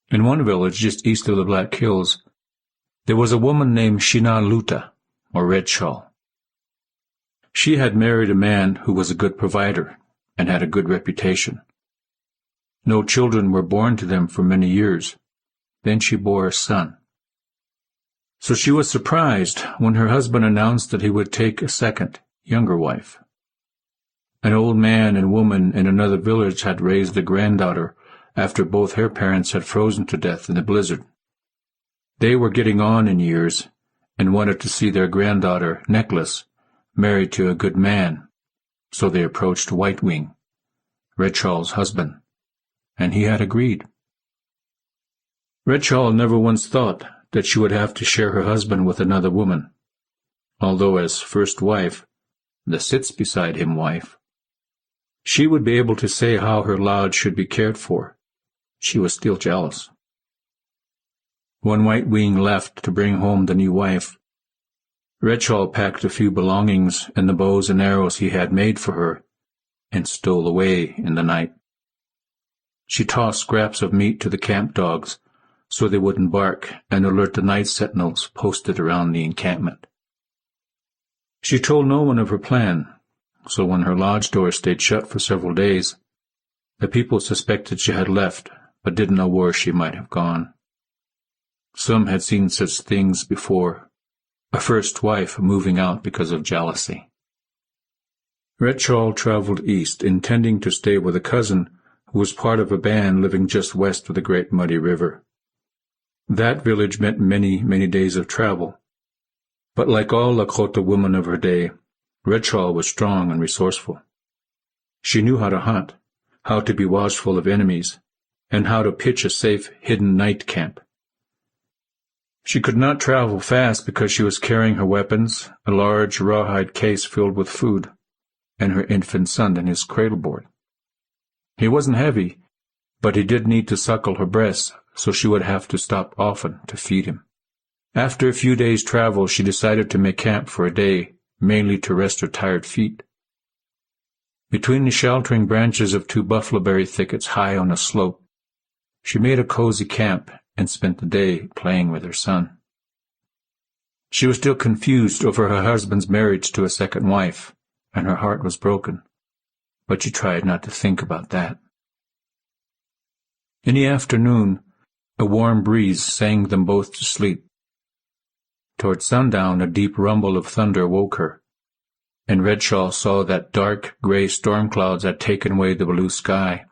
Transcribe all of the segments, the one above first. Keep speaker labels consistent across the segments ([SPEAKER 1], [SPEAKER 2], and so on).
[SPEAKER 1] In one village just east of the Black Hills, there was a woman named Luta, or Red Shawl. She had married a man who was a good provider and had a good reputation. No children were born to them for many years. Then she bore a son. So she was surprised when her husband announced that he would take a second, younger wife. An old man and woman in another village had raised a granddaughter after both her parents had frozen to death in the blizzard. They were getting on in years and wanted to see their granddaughter, Necklace, married to a good man, so they approached White Wing, Red Shawl's husband, and he had agreed. Red Shawl never once thought that she would have to share her husband with another woman, although as first wife, the sits-beside-him wife, she would be able to say how her lodge should be cared for. She was still jealous. When White Wing left to bring home the new wife, Red Shawl packed a few belongings and the bows and arrows he had made for her and stole away in the night. She tossed scraps of meat to the camp dogs so they wouldn't bark and alert the night sentinels posted around the encampment. She told no one of her plan, so when her lodge door stayed shut for several days, the people suspected she had left but didn't know where she might have gone. Some had seen such things before, a first wife moving out because of jealousy. Red Shawl traveled east, intending to stay with a cousin who was part of a band living just west of the Great Muddy River. That village meant many, many days of travel. But like all Lakota women of her day, Red Shawl was strong and resourceful. She knew how to hunt, how to be watchful of enemies, and how to pitch a safe, hidden night camp. She could not travel fast because she was carrying her weapons, a large rawhide case filled with food, and her infant son in his cradleboard. He wasn't heavy, but he did need to suckle her breasts, so she would have to stop often to feed him. After a few days' travel, she decided to make camp for a day, mainly to rest her tired feet. Between the sheltering branches of 2 buffaloberry thickets high on a slope, she made a cozy camp and spent the day playing with her son. She was still confused over her husband's marriage to a second wife, and her heart was broken, but she tried not to think about that. In the afternoon, a warm breeze sang them both to sleep. Toward sundown, a deep rumble of thunder woke her, and Red Shawl saw that dark, gray storm clouds had taken away the blue sky.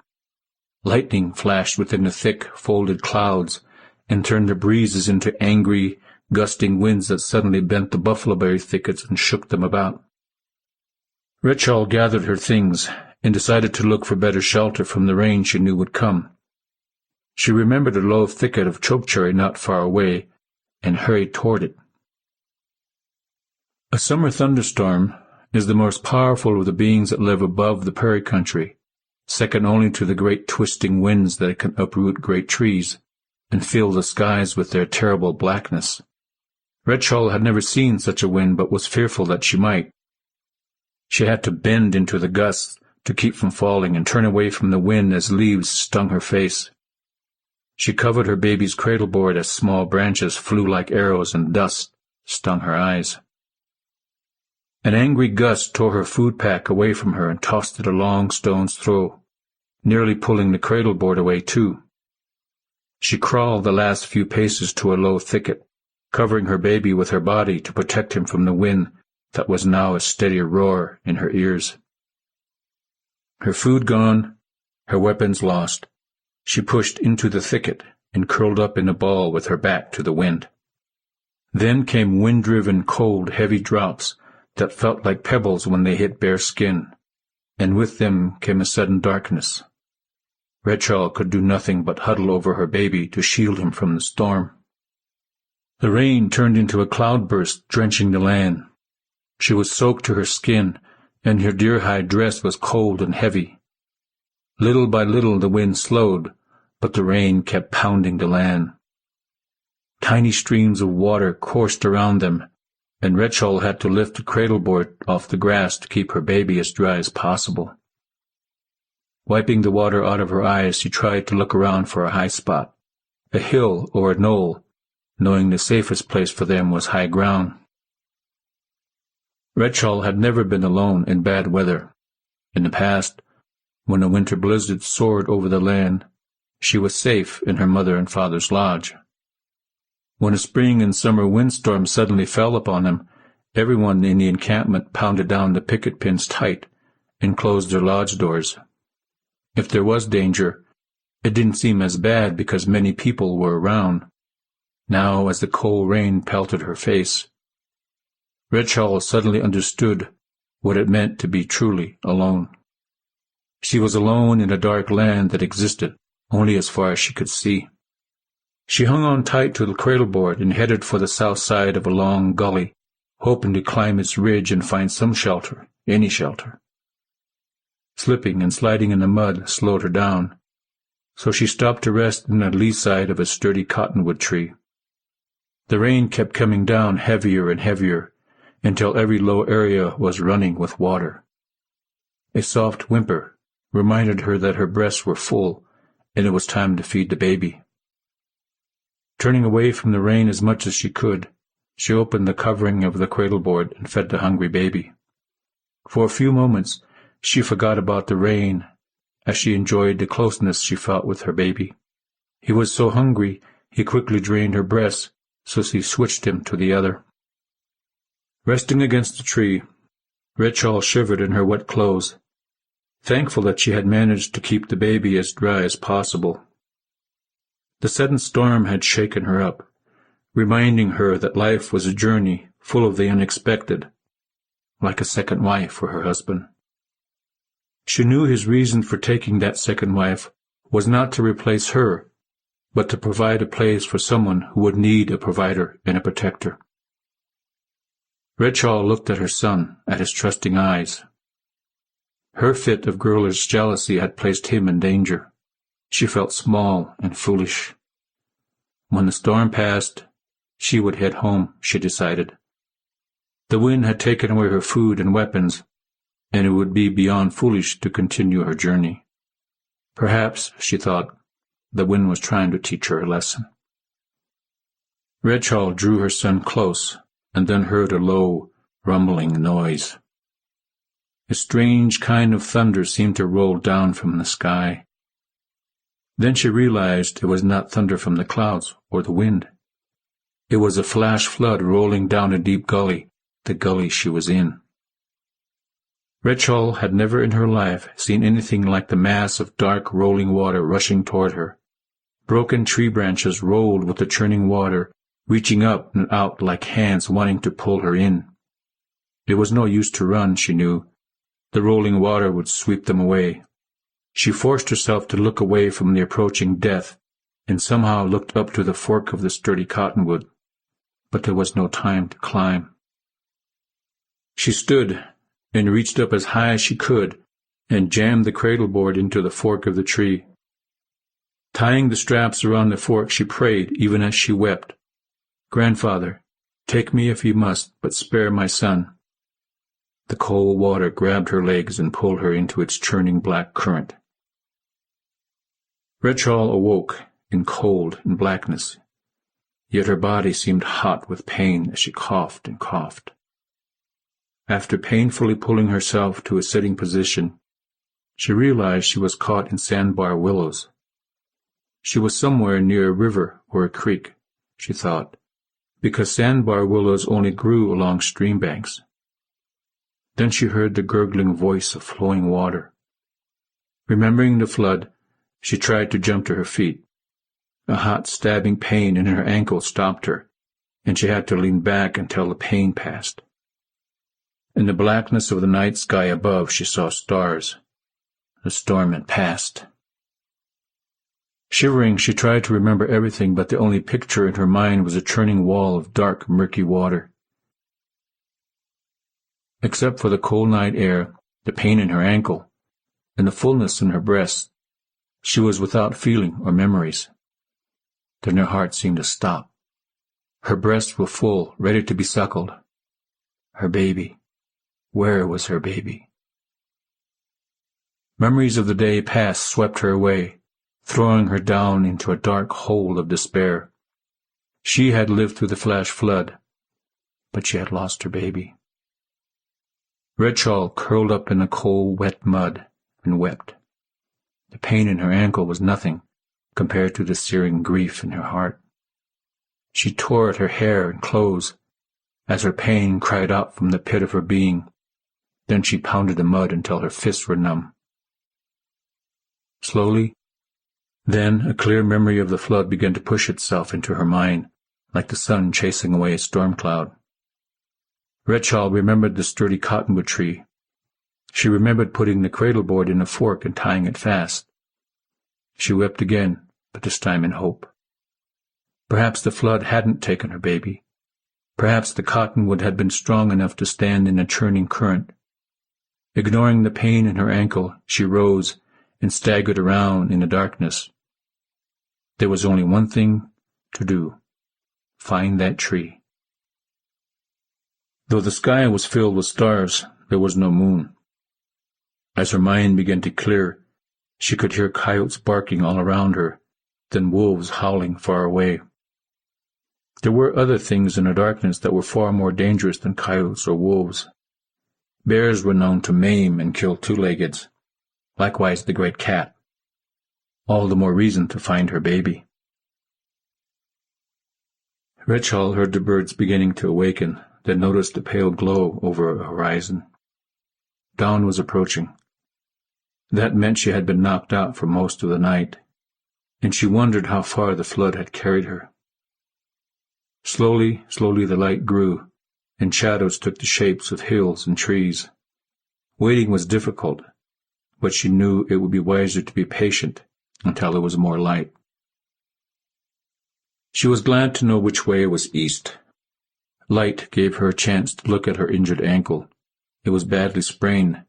[SPEAKER 1] Lightning flashed within the thick, folded clouds and turned the breezes into angry, gusting winds that suddenly bent the buffaloberry thickets and shook them about. Red Shawl gathered her things and decided to look for better shelter from the rain she knew would come. She remembered a low thicket of chokecherry not far away and hurried toward it. A summer thunderstorm is the most powerful of the beings that live above the prairie country, second only to the great twisting winds that can uproot great trees and fill the skies with their terrible blackness. Red Shawl had never seen such a wind, but was fearful that she might. She had to bend into the gusts to keep from falling and turn away from the wind as leaves stung her face. She covered her baby's cradleboard as small branches flew like arrows and dust stung her eyes. An angry gust tore her food pack away from her and tossed it a long stone's throw, nearly pulling the cradleboard away too. She crawled the last few paces to a low thicket, covering her baby with her body to protect him from the wind that was now a steady roar in her ears. Her food gone, her weapons lost, she pushed into the thicket and curled up in a ball with her back to the wind. Then came wind-driven, cold, heavy drops that felt like pebbles when they hit bare skin, and with them came a sudden darkness. Red Shawl could do nothing but huddle over her baby to shield him from the storm. The rain turned into a cloudburst, drenching the land. She was soaked to her skin, and her deer-hide dress was cold and heavy. Little by little the wind slowed, but the rain kept pounding the land. Tiny streams of water coursed around them, and Red Shawl had to lift the cradleboard off the grass to keep her baby as dry as possible. Wiping the water out of her eyes, she tried to look around for a high spot, a hill or a knoll, knowing the safest place for them was high ground. Red Shawl had never been alone in bad weather. In the past, when a winter blizzard soared over the land, she was safe in her mother and father's lodge. When a spring and summer windstorm suddenly fell upon them, everyone in the encampment pounded down the picket pins tight and closed their lodge doors. If there was danger, it didn't seem as bad because many people were around. Now, as the cold rain pelted her face, Red Shawl suddenly understood what it meant to be truly alone. She was alone in a dark land that existed only as far as she could see. She hung on tight to the cradle board and headed for the south side of a long gully, hoping to climb its ridge and find some shelter, any shelter. Slipping and sliding in the mud slowed her down, so she stopped to rest in the lee side of a sturdy cottonwood tree. The rain kept coming down heavier and heavier, until every low area was running with water. A soft whimper reminded her that her breasts were full, and it was time to feed the baby. Turning away from the rain as much as she could, she opened the covering of the cradle board and fed the hungry baby. For a few moments, she forgot about the rain as she enjoyed the closeness she felt with her baby. He was so hungry, he quickly drained her breast, so she switched him to the other. Resting against the tree, Red Shawl shivered in her wet clothes, thankful that she had managed to keep the baby as dry as possible. The sudden storm had shaken her up, reminding her that life was a journey full of the unexpected, like a second wife for her husband. She knew his reason for taking that second wife was not to replace her, but to provide a place for someone who would need a provider and a protector. Red Shawl looked at her son, at his trusting eyes. Her fit of girlish jealousy had placed him in danger. She felt small and foolish. When the storm passed, she would head home, she decided. The wind had taken away her food and weapons, and it would be beyond foolish to continue her journey. Perhaps, she thought, the wind was trying to teach her a lesson. Red Shawl drew her son close, and then heard a low, rumbling noise. A strange kind of thunder seemed to roll down from the sky. Then she realized it was not thunder from the clouds or the wind. It was a flash flood rolling down a deep gully, the gully she was in. Red Shawl had never in her life seen anything like the mass of dark rolling water rushing toward her. Broken tree branches rolled with the churning water, reaching up and out like hands wanting to pull her in. It was no use to run, she knew. The rolling water would sweep them away. She forced herself to look away from the approaching death, and somehow looked up to the fork of the sturdy cottonwood. But there was no time to climb. She stood and reached up as high as she could and jammed the cradle board into the fork of the tree. Tying the straps around the fork, she prayed, even as she wept, "Grandfather, take me if you must, but spare my son." The cold water grabbed her legs and pulled her into its churning black current. Red Shawl awoke in cold and blackness, yet her body seemed hot with pain as she coughed and coughed. After painfully pulling herself to a sitting position, she realized she was caught in sandbar willows. She was somewhere near a river or a creek, she thought, because sandbar willows only grew along stream banks. Then she heard the gurgling voice of flowing water. Remembering the flood, she tried to jump to her feet. A hot, stabbing pain in her ankle stopped her, and she had to lean back until the pain passed. In the blackness of the night sky above, she saw stars. The storm had passed. Shivering, she tried to remember everything, but the only picture in her mind was a churning wall of dark, murky water. Except for the cold night air, the pain in her ankle, and the fullness in her breast, she was without feeling or memories. Then her heart seemed to stop. Her breasts were full, ready to be suckled. Her baby. Where was her baby? Memories of the day past swept her away, throwing her down into a dark hole of despair. She had lived through the flash flood, but she had lost her baby. Red Shawl curled up in the cold, wet mud and wept. The pain in her ankle was nothing compared to the searing grief in her heart. She tore at her hair and clothes as her pain cried out from the pit of her being. Then she pounded the mud until her fists were numb. Slowly, then a clear memory of the flood began to push itself into her mind, like the sun chasing away a storm cloud. Red Shawl remembered the sturdy cottonwood tree. She remembered putting the cradle board in a fork and tying it fast. She wept again, but this time in hope. Perhaps the flood hadn't taken her baby. Perhaps the cottonwood had been strong enough to stand in a churning current. Ignoring the pain in her ankle, she rose and staggered around in the darkness. There was only one thing to do: find that tree. Though the sky was filled with stars, there was no moon. As her mind began to clear, she could hear coyotes barking all around her, then wolves howling far away. There were other things in the darkness that were far more dangerous than coyotes or wolves. Bears were known to maim and kill two-leggeds, likewise the great cat. All the more reason to find her baby. Red Shawl heard the birds beginning to awaken, then noticed a pale glow over a horizon. Dawn was approaching. That meant she had been knocked out for most of the night, and she wondered how far the flood had carried her. Slowly the light grew, and shadows took the shapes of hills and trees. Waiting was difficult, but she knew it would be wiser to be patient until there was more light. She was glad to know which way was east. Light gave her a chance to look at her injured ankle. It was badly sprained,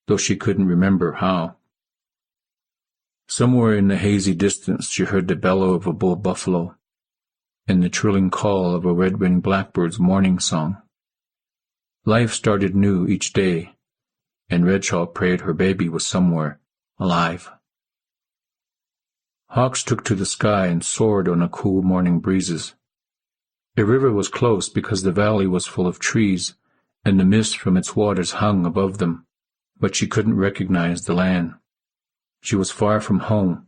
[SPEAKER 1] though she couldn't remember how. Somewhere in the hazy distance she heard the bellow of a bull buffalo and the trilling call of a red-winged blackbird's morning song. Life started new each day, and Red Shawl prayed her baby was somewhere, alive. Hawks took to the sky and soared on the cool morning breezes. A river was close because the valley was full of trees, and the mist from its waters hung above them, but she couldn't recognize the land. She was far from home,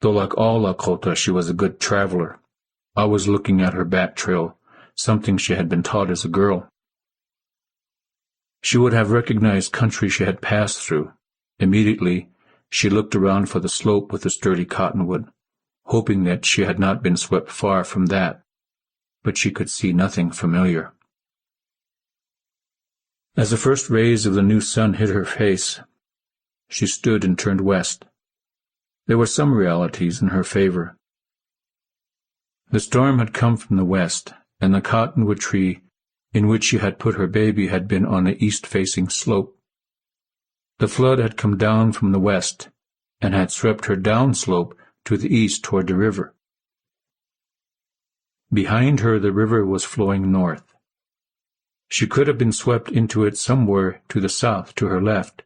[SPEAKER 1] though like all Lakota she was a good traveler, always looking at her back trail, something she had been taught as a girl. She would have recognized country she had passed through. Immediately, she looked around for the slope with the sturdy cottonwood, hoping that she had not been swept far from that, but she could see nothing familiar. As the first rays of the new sun hit her face, she stood and turned west. There were some realities in her favor. The storm had come from the west, and the cottonwood tree in which she had put her baby had been on the east-facing slope. The flood had come down from the west and had swept her downslope to the east toward the river. Behind her the river was flowing north. She could have been swept into it somewhere to the south to her left,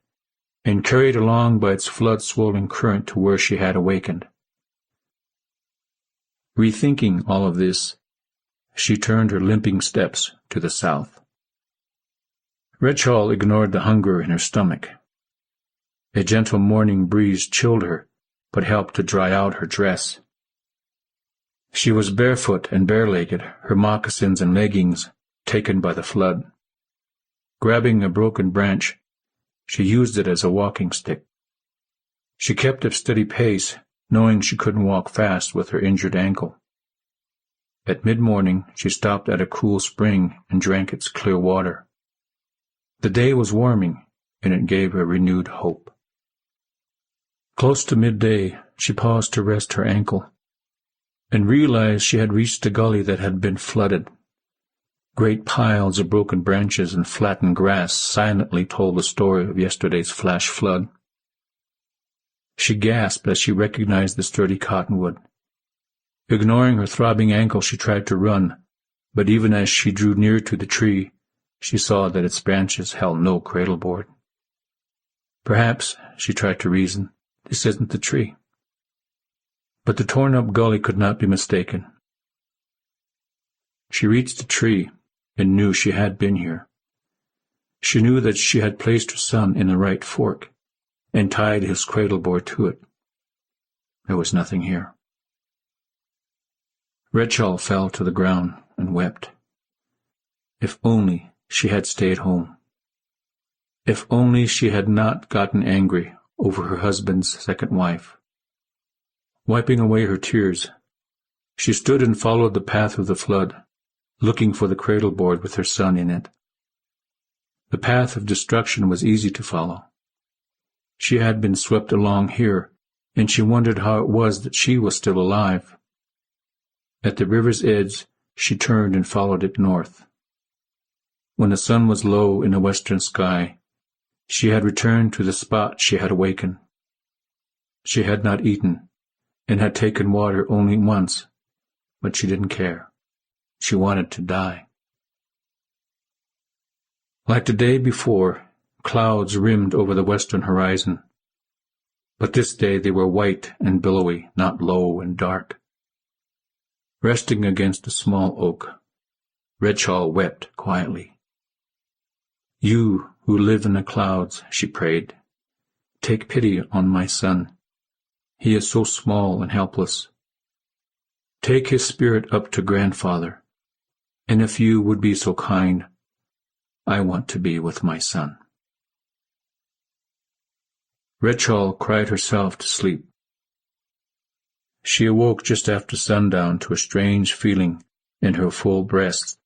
[SPEAKER 1] and carried along by its flood-swollen current to where she had awakened. Rethinking all of this, she turned her limping steps to the south. Red Shawl ignored the hunger in her stomach. A gentle morning breeze chilled her, but helped to dry out her dress. She was barefoot and bare-legged, her moccasins and leggings taken by the flood. Grabbing a broken branch, she used it as a walking stick. She kept a steady pace, knowing she couldn't walk fast with her injured ankle. At mid-morning, she stopped at a cool spring and drank its clear water. The day was warming, and it gave her renewed hope. Close to midday, she paused to rest her ankle, and realized she had reached a gully that had been flooded. Great piles of broken branches and flattened grass silently told the story of yesterday's flash flood. She gasped as she recognized the sturdy cottonwood. Ignoring her throbbing ankle, she tried to run, but even as she drew near to the tree, she saw that its branches held no cradleboard. Perhaps, she tried to reason, this isn't the tree. but the torn-up gully could not be mistaken. She reached the tree and knew she had been here. She knew that she had placed her son in the right fork and tied his cradle board to it. There was nothing here. Red Shawl fell to the ground and wept. If only she had stayed home. If only she had not gotten angry over her husband's second wife. Wiping away her tears, she stood and followed the path of the flood, looking for the cradle board with her son in it. The path of destruction was easy to follow. She had been swept along here, and she wondered how it was that she was still alive. At the river's edge, she turned and followed it north. When the sun was low in the western sky, she had returned to the spot she had awakened. She had not eaten, and had taken water only once, but she didn't care. She wanted to die. Like the day before, clouds rimmed over the western horizon, but this day they were white and billowy, not low and dark. Resting against a small oak, Red Shawl wept quietly. You who live in the clouds, she prayed, take pity on my son. He is so small and helpless. Take his spirit up to grandfather, and if you would be so kind, I want to be with my son. Red Shawl cried herself to sleep. She awoke just after sundown to a strange feeling in her full breast,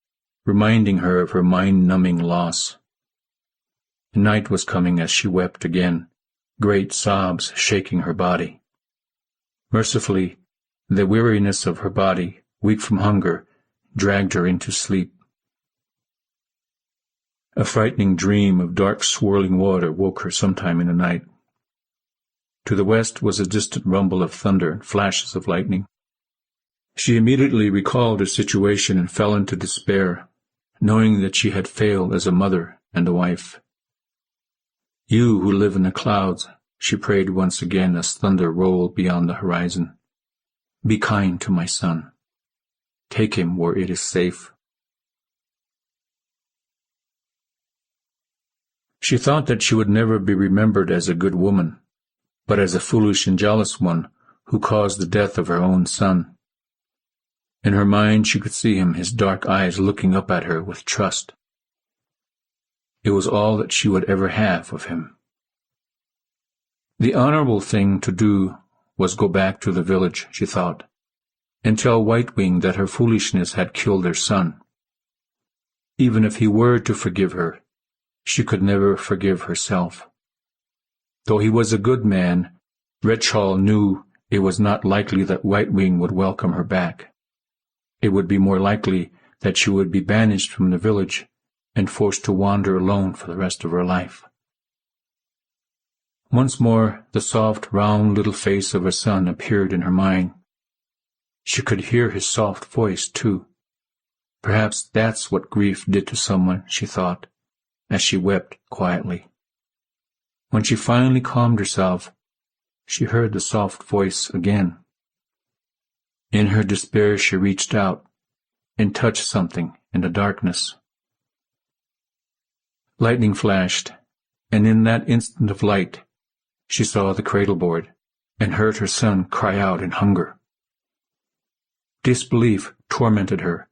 [SPEAKER 1] reminding her of her mind-numbing loss. Night was coming as she wept again, great sobs shaking her body. Mercifully, the weariness of her body, weak from hunger, dragged her into sleep. A frightening dream of dark swirling water woke her sometime in the night. To the west was a distant rumble of thunder and flashes of lightning. She immediately recalled her situation and fell into despair, knowing that she had failed as a mother and a wife. You who live in the clouds, she prayed once again as thunder rolled beyond the horizon. Be kind to my son. Take him where it is safe. She thought that she would never be remembered as a good woman, but as a foolish and jealous one who caused the death of her own son. In her mind she could see him, his dark eyes looking up at her with trust. It was all that she would ever have of him. The honorable thing to do was go back to the village, she thought, and tell White Wing that her foolishness had killed their son. Even if he were to forgive her, she could never forgive herself. Though he was a good man, Red Shawl knew it was not likely that White Wing would welcome her back. It would be more likely that she would be banished from the village and forced to wander alone for the rest of her life. Once more, the soft, round little face of her son appeared in her mind. She could hear his soft voice, too. Perhaps that's what grief did to someone, she thought, as she wept quietly. When she finally calmed herself, she heard the soft voice again. In her despair, she reached out and touched something in the darkness. Lightning flashed, and in that instant of light, she saw the cradle board and heard her son cry out in hunger. Disbelief tormented her.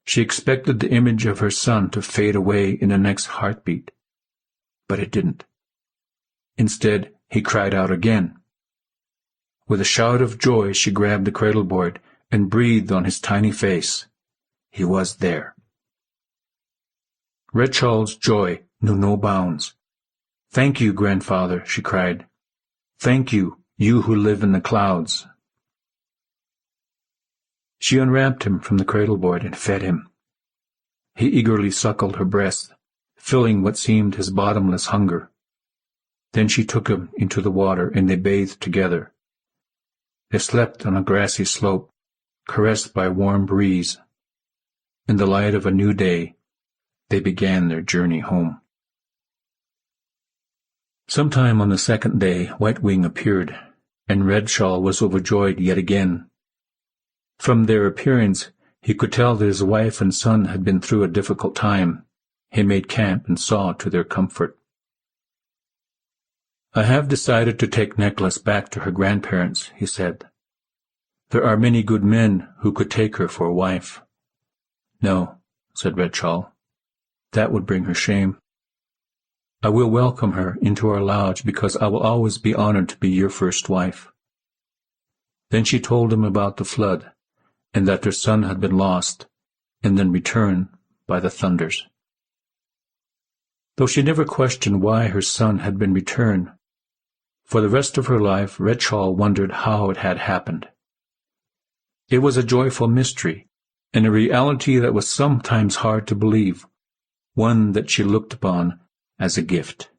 [SPEAKER 1] She expected the image of her son to fade away in the next heartbeat, but it didn't. Instead, he cried out again. With a shout of joy, she grabbed the cradle board and breathed on his tiny face. He was there. Red Shawl's joy knew no bounds. Thank you, grandfather, she cried. Thank you, you who live in the clouds. She unwrapped him from the cradle board and fed him. He eagerly suckled her breast, filling what seemed his bottomless hunger. Then she took him into the water and they bathed together. They slept on a grassy slope, caressed by a warm breeze. In the light of a new day, they began their journey home. Sometime on the second day, White Wing appeared, and Red Shawl was overjoyed yet again. From their appearance, he could tell that his wife and son had been through a difficult time. He made camp and saw to their comfort. "I have decided to take Necklace back to her grandparents," he said. "There are many good men who could take her for a wife." "No," said Red Shawl. "That would bring her shame. I will welcome her into our lodge because I will always be honored to be your first wife." Then she told him about the flood, and that their son had been lost and then returned by the thunders. Though she never questioned why her son had been returned, for the rest of her life Red Shawl wondered how it had happened. It was a joyful mystery, and a reality that was sometimes hard to believe, one that she looked upon as a gift.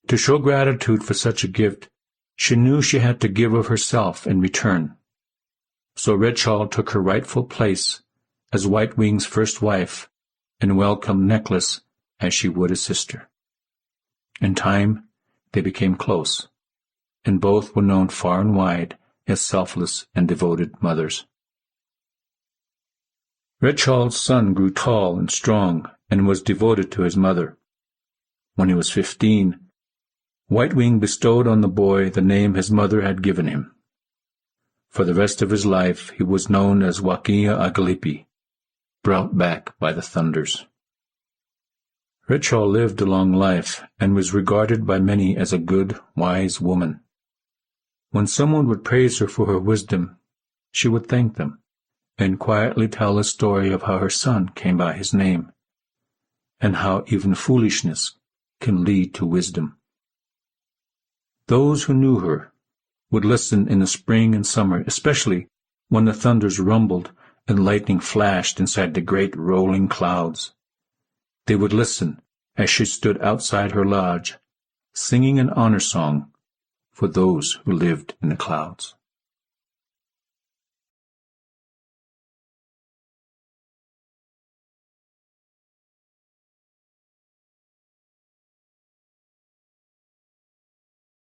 [SPEAKER 1] To show gratitude for such a gift, she knew she had to give of herself in return. So Red Shawl took her rightful place as White Wing's first wife and welcomed Necklace as she would a sister. In time, they became close, and both were known far and wide as selfless and devoted mothers. Red Shawl's son grew tall and strong and was devoted to his mother. When he was 15, White Wing bestowed on the boy the name his mother had given him. For the rest of his life he was known as Wakia Agalipi, brought back by the thunders. Red Shawl lived a long life and was regarded by many as a good, wise woman. When someone would praise her for her wisdom, she would thank them and quietly tell a story of how her son came by his name, and how even foolishness can lead to wisdom. Those who knew her would listen in the spring and summer, especially when the thunders rumbled and lightning flashed inside the great rolling clouds. They would listen as she stood outside her lodge, singing an honor song for those who lived in the clouds.